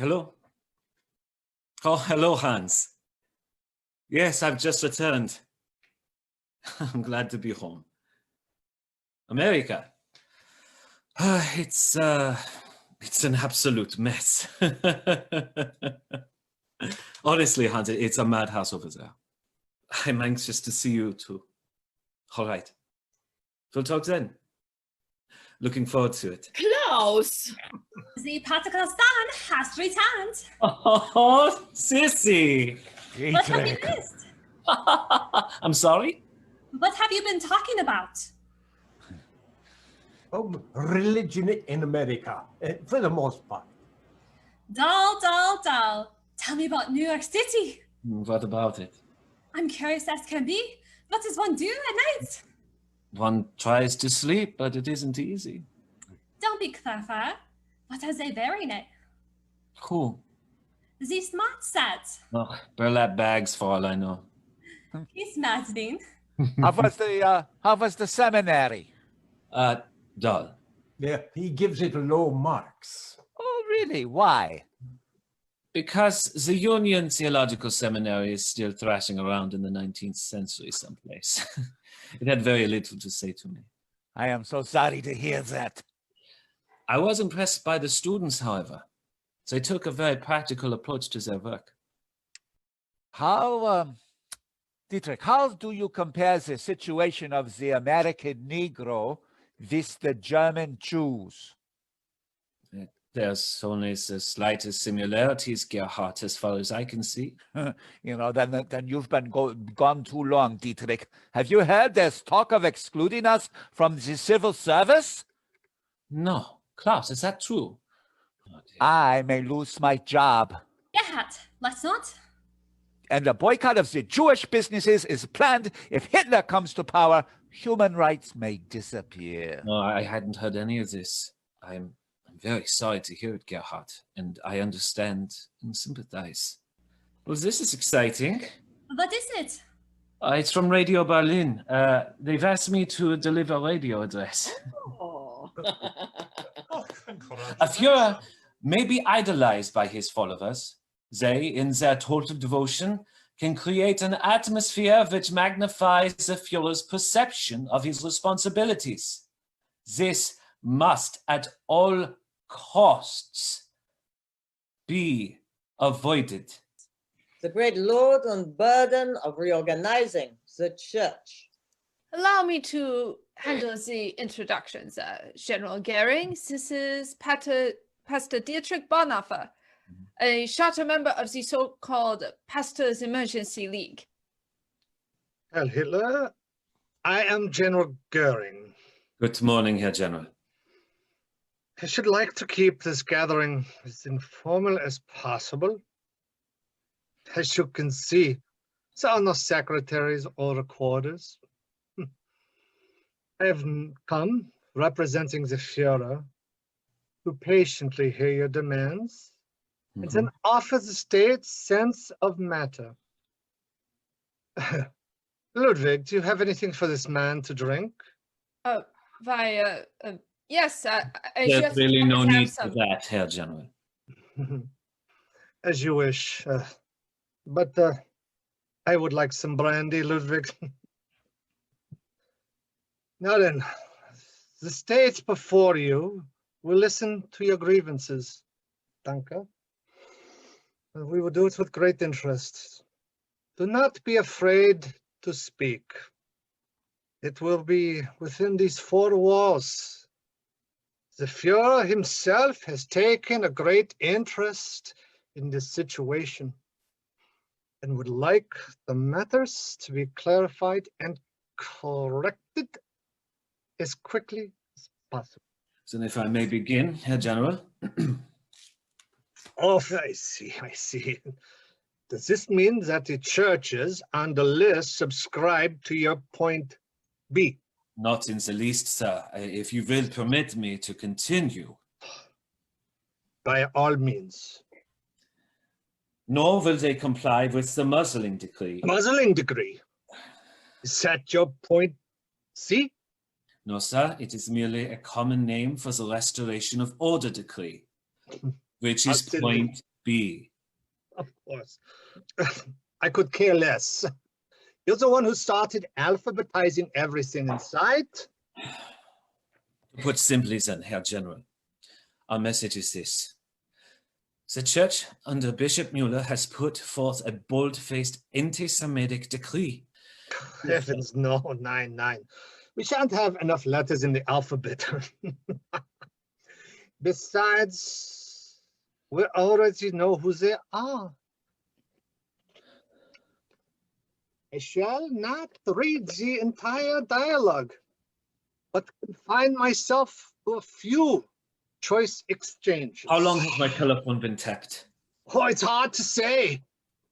Hello? Oh, hello, Hans. Yes, I've just returned. I'm glad to be home. America. It's an absolute mess. Honestly, Hans, it's a madhouse over there. I'm anxious to see you too. All right. We'll talk then. Looking forward to it. Klaus! The particle son has returned. Oh, Sissy! What have you missed? I'm sorry? What have you been talking about? Religion in America, for the most part. Dull. Tell me about New York City. What about it? I'm curious as can be. What does one do at night? One tries to sleep, but it isn't easy. Don't be clever. What are they wearing it? Who? The smart set. Oh, burlap bags for all I know. He's maddening. How was the seminary? Dull. Yeah, he gives it low marks. Oh, really? Why? Because the Union Theological Seminary is still thrashing around in the 19th century someplace. It had very little to say to me. I am so sorry to hear that. I was impressed by the students, however. They took a very practical approach to their work. How, Dietrich, how do you compare the situation of the American Negro with the German Jews? There's only the slightest similarities, Gerhard, as far as I can see. You know, then you've been gone too long, Dietrich. Have you heard there's talk of excluding us from the civil service? No. Klaus, is that true? Oh, I may lose my job. Gerhard, let's not. And the boycott of the Jewish businesses is planned. If Hitler comes to power, human rights may disappear. No, I hadn't heard any of this. I'm very sorry to hear it, Gerhard, and I understand and sympathize. Well, this is exciting. What is it? It's from Radio Berlin. They've asked me to deliver a radio address. Oh. A Führer may be idolized by his followers. They, in their total devotion, can create an atmosphere which magnifies the Führer's perception of his responsibilities. This must, at all costs, be avoided. The great load and burden of reorganizing the church. Allow me to handle the introductions. General Goering, this is Pastor Dietrich Bonhoeffer, a charter member of the so-called Pastors Emergency League. Herr Hitler, I am General Goering. Good morning, Herr General. I should like to keep this gathering as informal as possible. As you can see, there are no secretaries or recorders. I have come representing the Führer to patiently hear your demands and then offer the state's sense of matter. Ludwig, do you have anything for this man to drink? Yes, There's just really no have need some. for that, Herr General. As you wish. But I would like some brandy, Ludwig. Now then, the state before you will listen to your grievances. Danke. We will do it with great interest. Do not be afraid to speak. It will be within these four walls. The Führer himself has taken a great interest in this situation and would like the matters to be clarified and corrected as quickly as possible. So if I may begin, Herr General. Oh, I see. Does this mean that the churches on the list subscribe to your point B? Not in the least, sir. If you will permit me to continue. By all means. Nor will they comply with the muzzling decree. Muzzling decree? Is that your point C? No, sir. It is merely a common name for the restoration of order decree, which is point B. Of course. I could care less. You're the one who started alphabetizing everything in sight. Put simply then, Herr General, our message is this. The Church under Bishop Mueller has put forth a bold-faced anti-Semitic decree. Heavens, no, nine. We shan't have enough letters in the alphabet. Besides, we already know who they are. I shall not read the entire dialogue, but confine myself to a few choice exchanges. How long has my telephone been tapped? Oh, it's hard to say.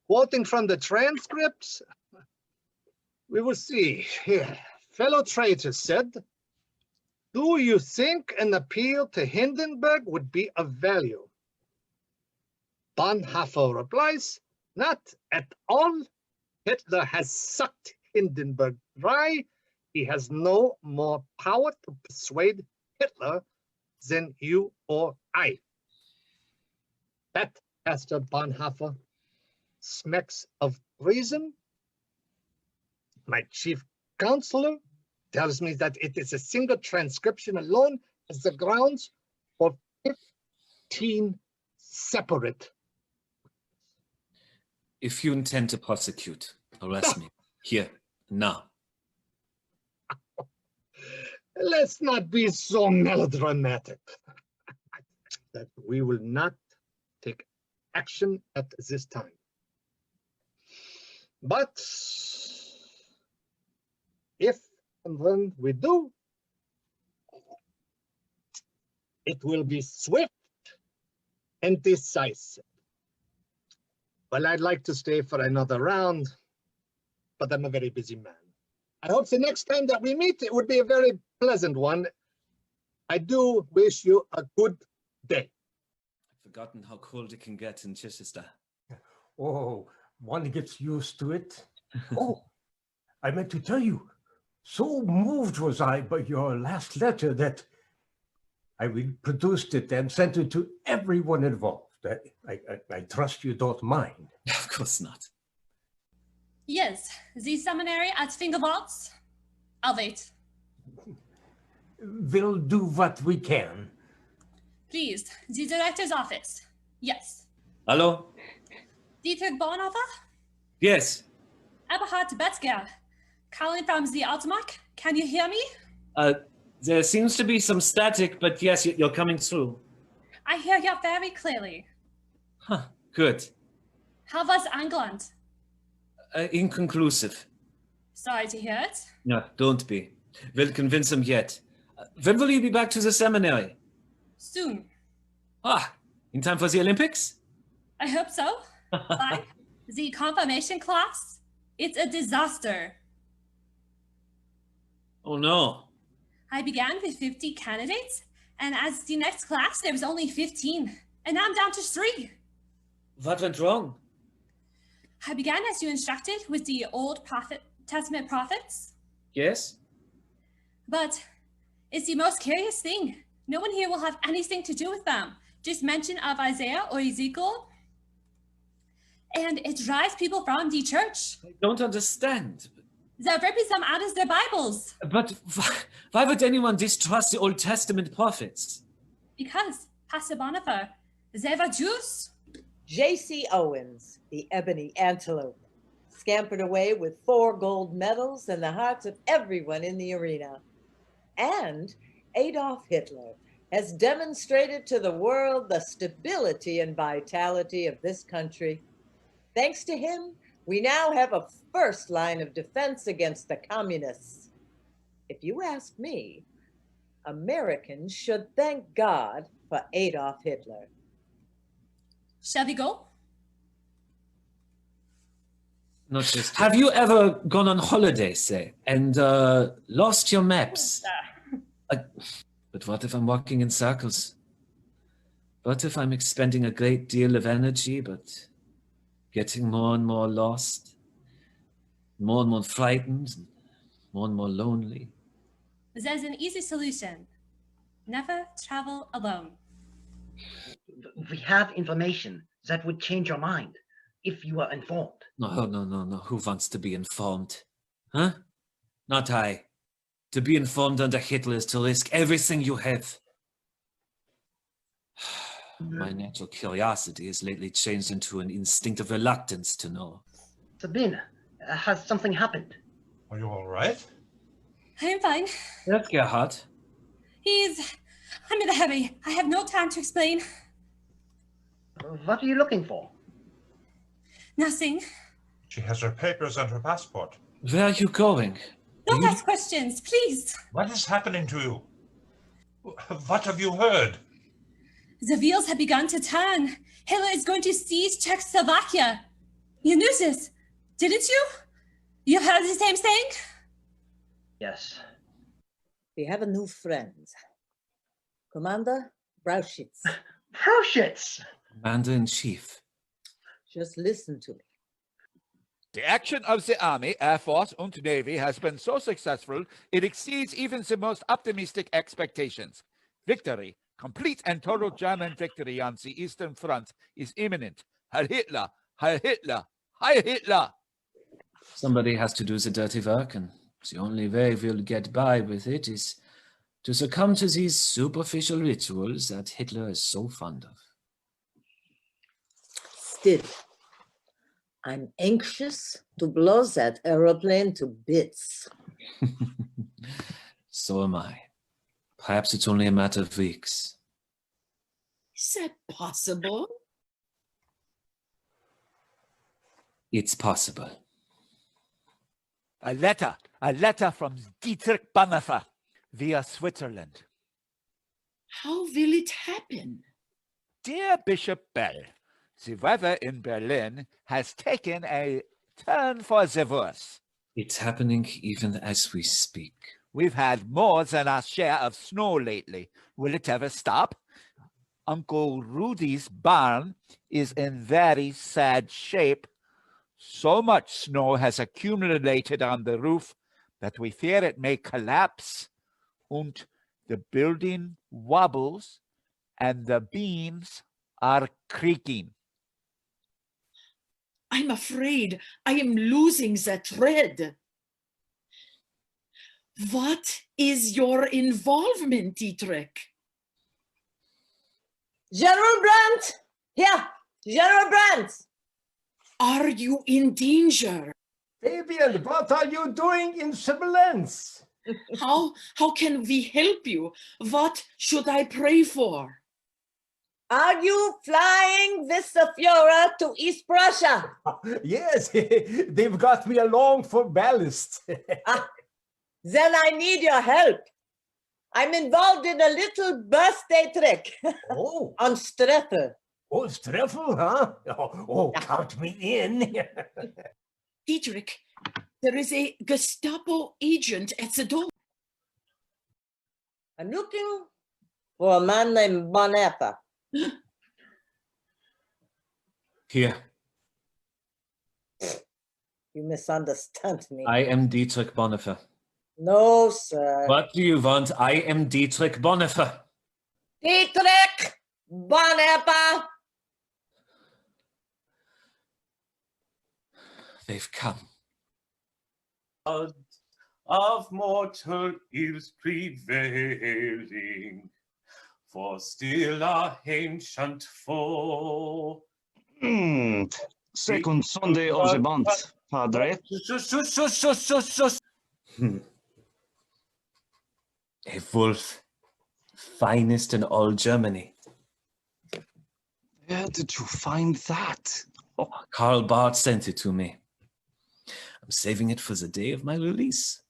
Quoting from the transcripts, we will see. Here, fellow traitor said, do you think an appeal to Hindenburg would be of value? Bonhoeffer replies, not at all. Hitler has sucked Hindenburg dry. He has no more power to persuade Hitler than you or I. That, Pastor Bonhoeffer, smacks of reason. My chief counselor tells me that it is a single transcription alone as the grounds for 15 separate. If you intend to prosecute, arrest me here, now. Let's not be so melodramatic. That we will not take action at this time. But if and when we do, it will be swift and decisive. Well, I'd like to stay for another round, but I'm a very busy man. I hope the next time that we meet, it would be a very pleasant one. I do wish you a good day. I've forgotten how cold it can get in Chichester. Oh, one gets used to it. Oh, I meant to tell you, so moved was I by your last letter that I reproduced it and sent it to everyone involved. I trust you don't mind. Of course not. Yes, the seminary at Fingerwalds. I'll wait. We'll do what we can. Please, the director's office. Yes. Hello? Dietrich Bonhoeffer? Yes. Eberhard Betzger. Calling from the Altmark. Can you hear me? There seems to be some static, but yes, you're coming through. I hear you very clearly. Huh, good. How was England? Inconclusive. Sorry to hear it. No, don't be. We'll convince him yet. When will you be back to the seminary? Soon. Ah, in time for the Olympics? I hope so. Bye. The confirmation class? It's a disaster. Oh no. I began with 50 candidates, and as the next class, there was only 15, and now I'm down to 3. What went wrong? I began as you instructed with the Old Testament prophets, Yes? but it's the most curious thing. No one here will have anything to do with them. Just mention of Isaiah or Ezekiel, and it drives people from the church. I don't understand. They're ripping them out of their Bibles. But why would anyone distrust the Old Testament prophets? Because, Pastor Bonhoeffer, they were Jews. J.C. Owens, the ebony antelope, scampered away with 4 gold medals in the hearts of everyone in the arena. And Adolf Hitler has demonstrated to the world the stability and vitality of this country. Thanks to him, we now have a first line of defense against the communists. If you ask me, Americans should thank God for Adolf Hitler. Shall we go? Not just. Have you ever gone on holiday, say, and lost your maps? But what if I'm walking in circles? What if I'm expending a great deal of energy, but getting more and more lost, more and more frightened, more and more lonely? There's an easy solution. Never travel alone. We have information that would change your mind if you were informed. No, no, no, no. Who wants to be informed? Huh? Not I. To be informed under Hitler is to risk everything you have. My natural curiosity has lately changed into an instinctive reluctance to know. Sabine, has something happened? Are you all right? I'm fine. Yes, Gerhard. I'm in a hurry. I have no time to explain. What are you looking for? Nothing. She has her papers and her passport. Where are you going? Don't ask questions, please. What is happening to you? What have you heard? The wheels have begun to turn. Hitler is going to seize Czechoslovakia. You knew this, didn't you? You heard the same thing? Yes. We have a new friend. Commander Brauschitz. Brauschitz! Commander-in-Chief. Just listen to me. The action of the Army, Air Force, and Navy has been so successful, it exceeds even the most optimistic expectations. Victory, complete and total German victory on the Eastern Front is imminent. Heil Hitler! Heil Hitler! Heil Hitler! Somebody has to do the dirty work, and the only way we'll get by with it is to succumb to these superficial rituals that Hitler is so fond of. Still, I'm anxious to blow that aeroplane to bits. So am I. Perhaps it's only a matter of weeks. Is that possible? It's possible. A letter from Dietrich Bonhoeffer via Switzerland. How will it happen? Dear Bishop Bell, the weather in Berlin has taken a turn for the worse. It's happening even as we speak. We've had more than our share of snow lately. Will it ever stop? Uncle Rudy's barn is in very sad shape. So much snow has accumulated on the roof that we fear it may collapse, and the building wobbles and the beams are creaking. I'm afraid I am losing the thread. What is your involvement, Dietrich? General Brandt! Here, General Brandt! Are you in danger? Fabian, what are you doing in Smolensk? How can we help you? What should I pray for? Are you flying with the Führer to East Prussia? Yes, they've got me along for ballast. Then I need your help. I'm involved in a little birthday trick. Oh, On Streffel. oh, Streffel, huh? Oh, count me in. Dietrich, there is a Gestapo agent at the door. I'm looking for a man named Bonhoeffer. Here, You misunderstand me. I am Dietrich Bonhoeffer. No, sir. What do you want? I am Dietrich Bonhoeffer. Dietrich Bonhoeffer. They've come. Blood of mortal is prevailing, for still our ancient foe. Second Sunday of the month, Padre. A wolf, finest in all Germany. Where did you find that? Oh, Karl Barth sent it to me. I'm saving it for the day of my release.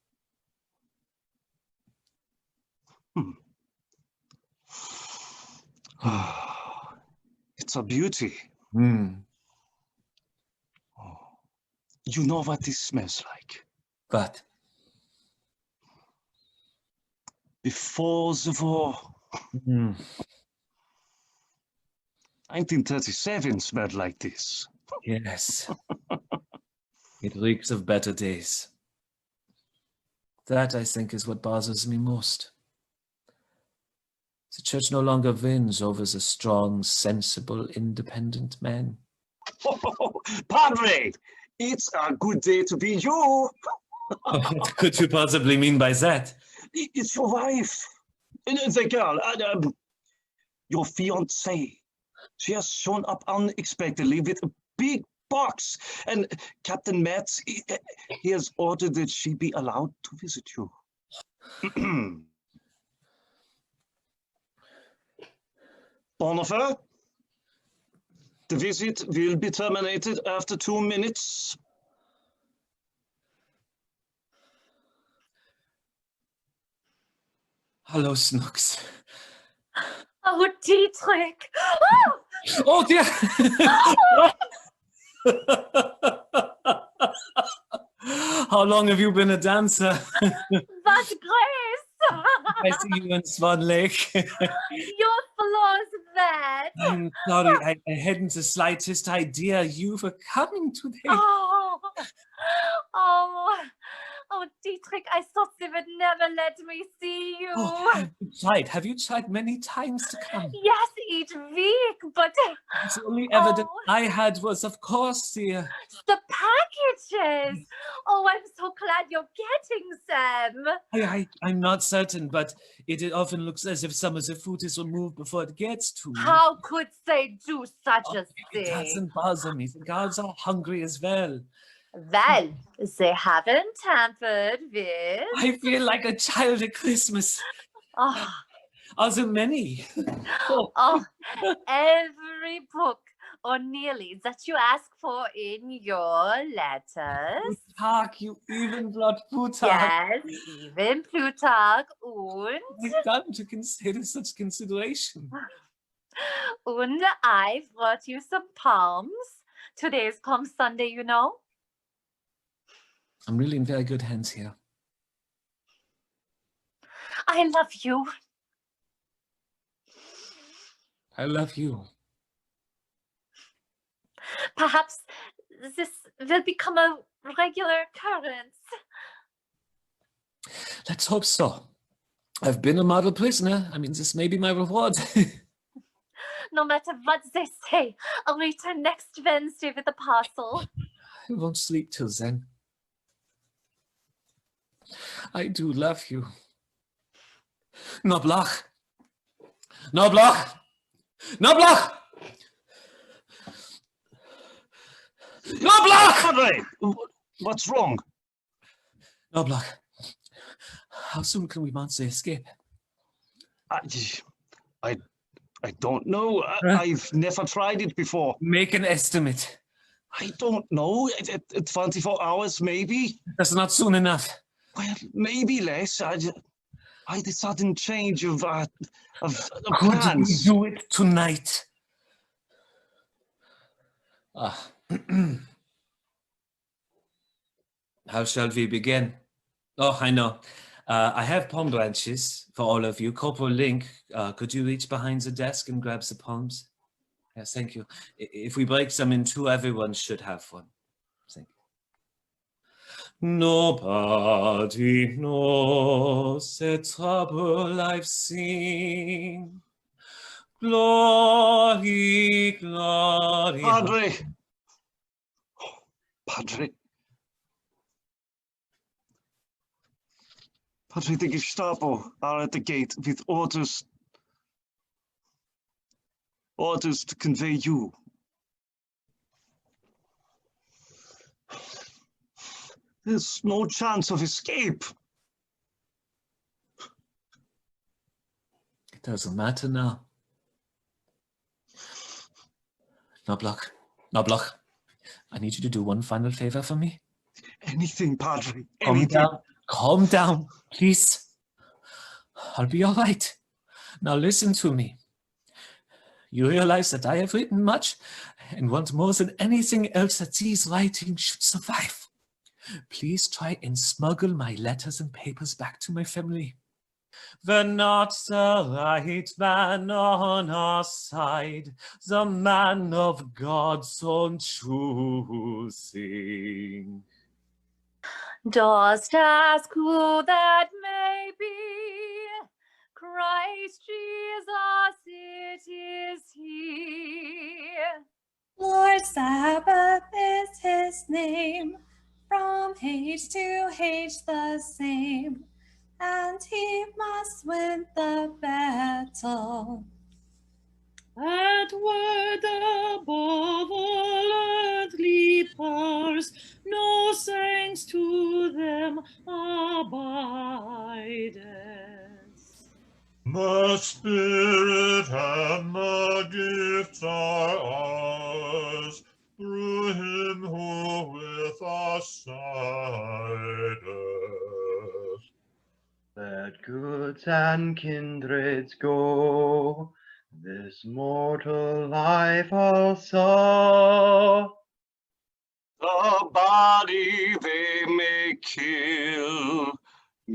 It's a beauty. Hmm. You know what this smells like? But Before the war, 1937 smelled like this. yes, it reeks of better days. That, I think, is what bothers me most. The church no longer wins over the strong, sensible, independent man. Oh, Padre, it's a good day to be you. What could you possibly mean by that? It's your wife, the girl, your fiancée. She has shown up unexpectedly with a big box, and Captain Metz, he has ordered that she be allowed to visit you. Bonhoeffer, the visit will be terminated after 2 minutes. Hello, Snooks. Oh, Dietrich. Oh, dear. How long have you been a dancer? Was Grace. I see you in Swan Lake. Your floor's wet. I'm sorry, I hadn't the slightest idea you were coming today. Oh, Dietrich, I thought they would never let me see you. Oh, have you tried many times to come? Yes, each week, but... The only evidence I had was, of course, the packages. Oh, I'm so glad you're getting them. I'm not certain, but it often looks as if some of the food is removed before it gets to me. How could they do such a thing? It doesn't bother me. The guards are hungry as well. Well, they haven't tampered with. I feel like a child at Christmas. Are there many? Every book, or nearly, that you ask for in your letters. Plutarch, you even brought Plutarch. Yes, even Plutarch. And I've done to consider such consideration. And I brought you some palms. Today is Palm Sunday, you know. I'm really in very good hands here. I love you. I love you. Perhaps this will become a regular occurrence. Let's hope so. I've been a model prisoner. I mean, this may be my reward. No matter what they say, I'll return next Wednesday with a parcel. I won't sleep till then. I do love you. Noblach. Noblach. Noblach. Noblach! What's wrong? Noblach. How soon can we mount the escape? I don't know. I've never tried it before. Make an estimate. I don't know. 24 hours, maybe. That's not soon enough. Well, maybe less. The sudden change of Could plans. we do it tonight? How shall we begin? Oh, I know. I have palm branches for all of you. Corporal Link, could you reach behind the desk and grab the palms? Yes, thank you. If we break them in two, everyone should have one. Thank you. Nobody knows the trouble I've seen. Glory, glory. Padre! Padre! Padre, the Gestapo are at the gate with orders to convey you. There's no chance of escape. It doesn't matter now. Noblach, I need you to do one final favor for me. Anything, Padre. Calm down, please. I'll be all right. Now listen to me. You realize that I have written much and want more than anything else that these writings should survive. Please try and smuggle my letters and papers back to my family. We're not the right man on our side, the man of God's own choosing. Dost ask who that may be? Christ Jesus Lord Sabbath is his name, from age to age the same, and he must win the battle. At word above all earthly powers, no thanks to them abideth. The Spirit and the gifts are ours, through him who with us sideth. Let goods and kindreds go, this mortal life also. The body they may kill,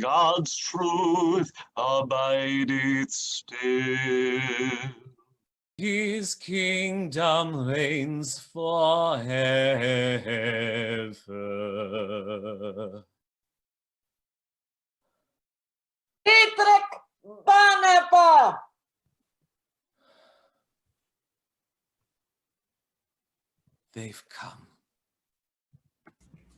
God's truth abideth still. His kingdom reigns forever. Dietrich Bonhoeffer! They've come.